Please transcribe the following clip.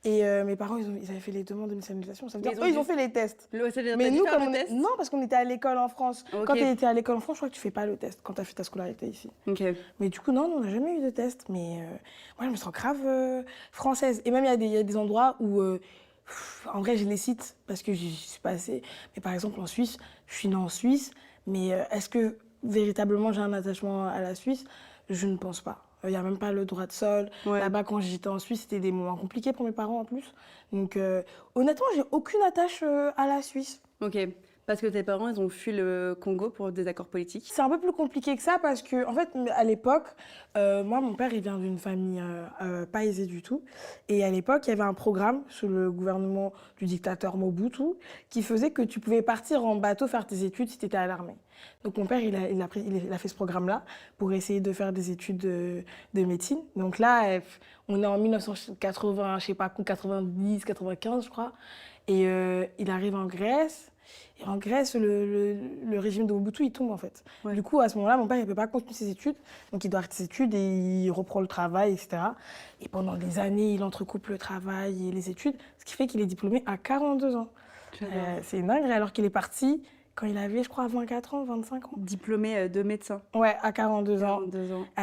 Et mes parents, ils avaient fait les demandes de nationalisation. Ça veut dire, ils ont fait les tests. Mais nous, comme test non, parce qu'on était à l'école en France. Okay. Quand tu étais à l'école en France, je crois que tu fais pas le test quand tu as fait ta scolarité ici. Okay. Mais du coup, non, on n'a jamais eu de test. Mais moi, je me sens grave française. Et même, il y a des endroits où, en vrai, je les cite parce que j'y suis passée. Mais par exemple, en Suisse, je suis née en Suisse. Mais est-ce que véritablement j'ai un attachement à la Suisse? Je ne pense pas. Il n'y a même pas le droit de sol. Ouais. Là-bas, quand j'étais en Suisse, c'était des moments compliqués pour mes parents en plus. Donc, honnêtement, j'ai aucune attache à la Suisse. Ok. Parce que tes parents, ils ont fui le Congo pour des accords politiques? C'est un peu plus compliqué que ça parce que, en fait, à l'époque, moi, mon père, il vient d'une famille pas aisée du tout. Et à l'époque, il y avait un programme sous le gouvernement du dictateur Mobutu qui faisait que tu pouvais partir en bateau faire tes études si tu étais à l'armée. Donc mon père, il a fait ce programme-là pour essayer de faire des études de médecine. Donc là, on est en 1980, je sais pas, 90, 95, je crois. Et il arrive en Grèce. Et en Grèce, le régime de Mobutu, il tombe en fait. Ouais. Du coup, à ce moment-là, mon père, il ne peut pas continuer ses études. Donc il doit arrêter ses études et il reprend le travail, etc. Et pendant des années, il entrecoupe le travail et les études, ce qui fait qu'il est diplômé à 42 ans. C'est dingue, alors qu'il est parti quand il avait, je crois, 24 ans, 25 ans. Diplômé de médecin. Ouais, à 42 ans. 42 ans.